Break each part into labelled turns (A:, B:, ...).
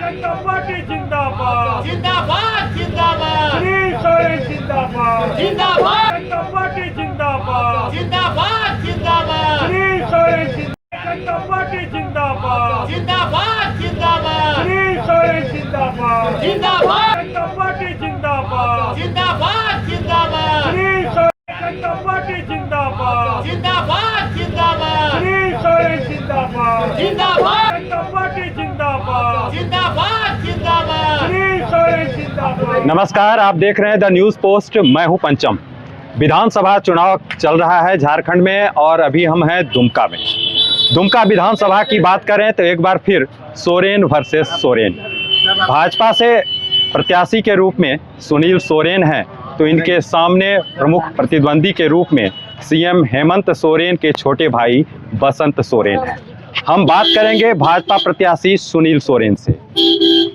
A: जनता party जिंदाबाद
B: जिंदाबाद जिंदाबाद
A: सुनील सोरेन जिंदाबाद
B: जिंदाबाद
A: जनता पार्टी जिंदाबाद
B: जिंदाबाद जिंदाबाद
A: सुनील सोरेन जनता पार्टी जिंदाबाद
B: जिंदाबाद जिंदाबाद
A: सुनील सोरेन जिंदाबाद
B: जिंदाबाद
A: जनता पार्टी जिंदाबाद
B: जिंदाबाद जिंदाबाद
A: सुनील सोरेन जनता पार्टी जिंदाबाद
B: जिंदाबाद जिंदाबाद
A: सुनील सोरेन जिंदाबाद
B: जिंदाबाद
A: जनता पार्टी जिंदाबाद
B: जिंदाबाद जिंदाबाद
A: सुनील सोरेन जिंदाबाद।
C: नमस्कार, आप देख रहे हैं द न्यूज़ पोस्ट। मैं हूं पंचम। विधानसभा चुनाव चल रहा है झारखंड में और अभी हम हैं दुमका में। दुमका विधानसभा की बात करें तो एक बार फिर सोरेन वर्सेस सोरेन। भाजपा से प्रत्याशी के रूप में सुनील सोरेन हैं तो इनके सामने प्रमुख प्रतिद्वंदी के रूप में सीएम हेमंत सोरेन के छोटे भाई बसंत सोरेन हैं। हम बात करेंगे भाजपा प्रत्याशी सुनील सोरेन से,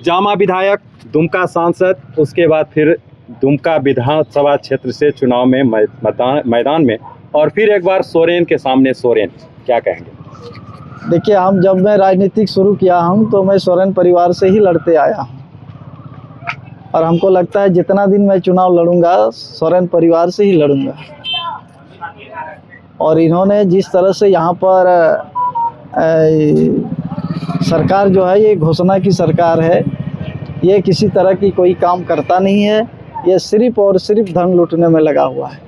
C: जामा विधायक, दुमका सांसद, उसके बाद फिर दुमका विधानसभा क्षेत्र से चुनाव में मैदान में, और फिर एक बार सोरेन के सामने सोरेन। क्या कहेंगे?
D: देखिए, हम जब मैं राजनीतिक शुरू किया हूं तो मैं सोरेन परिवार से ही लड़ते आया हूं और हमको लगता है जितना दिन मैं चुनाव लड़ूंगा सोरेन परिवार से ही लड़ूंगा। और इन्होंने जिस तरह से यहाँ पर सरकार जो है ये घोषणा की सरकार है, ये किसी तरह की कोई काम करता नहीं है, ये सिर्फ और सिर्फ धन लूटने में लगा हुआ है।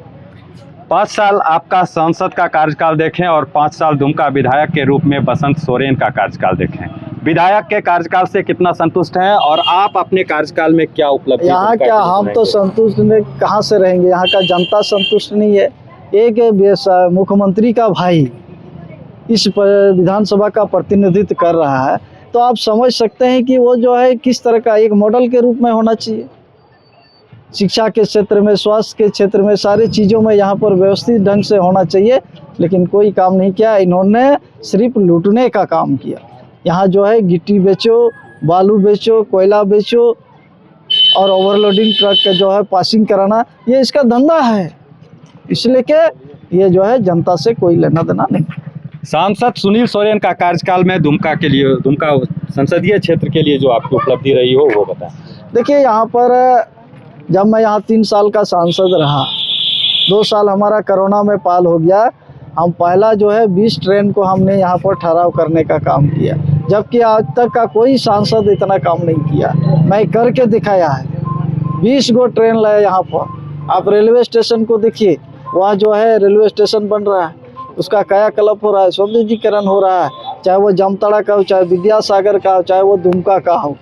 C: 5 साल आपका सांसद का कार्यकाल देखें और 5 साल दुमका विधायक के रूप में बसंत सोरेन का कार्यकाल देखें। विधायक के कार्यकाल से कितना संतुष्ट हैं और आप अपने कार्यकाल में क्या उपलब्धि?
D: यहाँ क्या हम तो संतुष्ट कहाँ से रहेंगे, यहाँ का जनता संतुष्ट नहीं है। एक मुख्यमंत्री का भाई इस विधानसभा का प्रतिनिधित्व कर रहा है तो आप समझ सकते हैं कि वो जो है किस तरह का एक मॉडल के रूप में होना चाहिए। शिक्षा के क्षेत्र में, स्वास्थ्य के क्षेत्र में, सारी चीज़ों में यहाँ पर व्यवस्थित ढंग से होना चाहिए, लेकिन कोई काम नहीं किया। इन्होंने सिर्फ लूटने का काम किया। यहाँ जो है गिट्टी बेचो, बालू बेचो, कोयला बेचो और ओवरलोडिंग ट्रक का जो है पासिंग कराना, ये इसका धंधा है। इसलिए कि ये जो है जनता से कोई लेना देना नहीं।
C: सांसद सुनील सोरेन का कार्यकाल में दुमका के लिए, दुमका संसदीय क्षेत्र के लिए जो आपकी उपलब्धि रही हो वो बताएं।
D: देखिए, यहाँ पर जब मैं यहाँ 3 साल का सांसद रहा, 2 साल हमारा कोरोना में पाल हो गया। हम पहला जो है 20 ट्रेन को हमने यहाँ पर ठहराव करने का काम किया, जबकि आज तक का कोई सांसद इतना काम नहीं किया। मैं करके दिखाया है। 20 गो ट्रेन लाया यहाँ पर। आप रेलवे स्टेशन को देखिए, वहाँ जो है रेलवे स्टेशन बन रहा है, उसका कायाकल्प हो रहा है, सौंदर्यीकरण हो रहा है, चाहे वो जामताड़ा का हो, चाहे विद्यासागर का हो, चाहे वो दुमका का हो।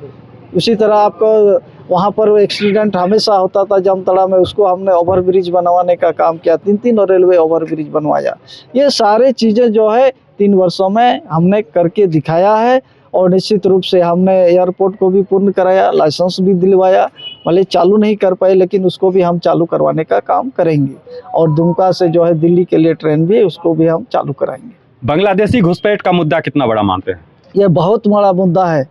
D: उसी तरह आपको वहाँ पर एक्सीडेंट हमेशा होता था जामताड़ा में, उसको हमने ओवरब्रिज बनवाने का काम किया, 3 रेलवे ओवरब्रिज बनवाया। ये सारे चीज़ें जो है 3 वर्षों में हमने करके दिखाया है। और निश्चित रूप से हमने एयरपोर्ट को भी पूर्ण कराया, लाइसेंस भी दिलवाया। भले चालू नहीं कर पाए लेकिन उसको भी हम चालू करवाने का काम करेंगे। और दुमका से जो है दिल्ली के लिए ट्रेन भी, उसको भी हम चालू कराएंगे।
C: बांग्लादेशी घुसपैठ का मुद्दा कितना बड़ा मानते हैं?
D: ये बहुत बड़ा मुद्दा है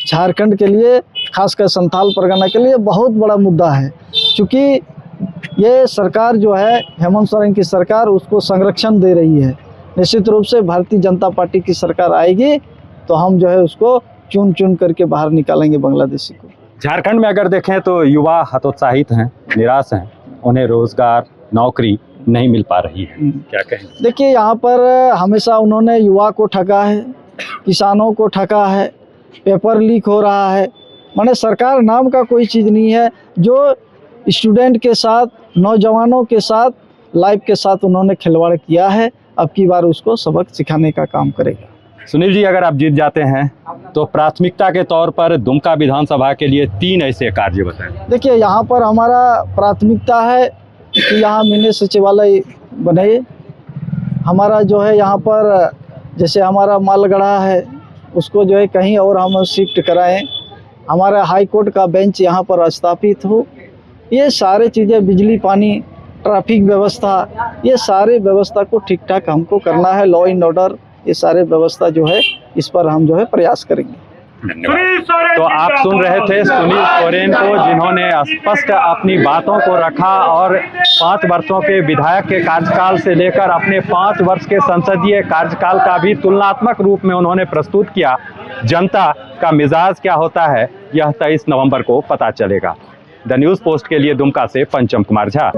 D: झारखंड के लिए, खासकर संथाल परगना के लिए बहुत बड़ा मुद्दा है। क्योंकि ये सरकार जो है हेमंत सोरेन की सरकार, उसको संरक्षण दे रही है। निश्चित रूप से भारतीय जनता पार्टी की सरकार आएगी तो हम जो है उसको चुन चुन करके बाहर निकालेंगे बांग्लादेशी को।
C: झारखंड में अगर देखें तो युवा हतोत्साहित हैं, निराश हैं, उन्हें रोजगार, नौकरी नहीं मिल पा रही है। क्या कहें?
D: देखिए, यहाँ पर हमेशा उन्होंने युवा को ठगा है, किसानों को ठगा है, पेपर लीक हो रहा है। माने सरकार नाम का कोई चीज़ नहीं है। जो स्टूडेंट के साथ, नौजवानों के साथ, लाइफ के साथ उन्होंने खिलवाड़ किया है। अब की बार उसको सबक सिखाने का काम करेगा।
C: सुनील जी, अगर आप जीत जाते हैं तो प्राथमिकता के तौर पर दुमका विधानसभा के लिए 3 ऐसे कार्य बताएं।
D: देखिए, यहाँ पर हमारा प्राथमिकता है कि यहाँ मिनी सचिवालय बने। हमारा जो है यहाँ पर जैसे हमारा मालगढ़ा है उसको जो है कहीं और हम शिफ्ट कराएं। हमारा हाई कोर्ट का बेंच यहाँ पर स्थापित हो। ये सारे चीज़ें, बिजली, पानी, ट्रैफिक व्यवस्था, ये सारे व्यवस्था को ठीक ठाक हमको करना है। लॉ एंड ऑर्डर, ये सारे व्यवस्था जो है इस पर हम जो है प्रयास करेंगे।
C: तो आप सुन रहे थे सुनील सोरेन को, जिन्होंने स्पष्ट अपनी बातों को रखा और 5 वर्षों के विधायक के कार्यकाल से लेकर अपने 5 वर्ष के संसदीय कार्यकाल का भी तुलनात्मक रूप में उन्होंने प्रस्तुत किया जनता का मिजाज क्या होता है यह 23 नवंबर को पता चलेगा। द न्यूज़ पोस्ट के लिए दुमका से पंचम कुमार झा।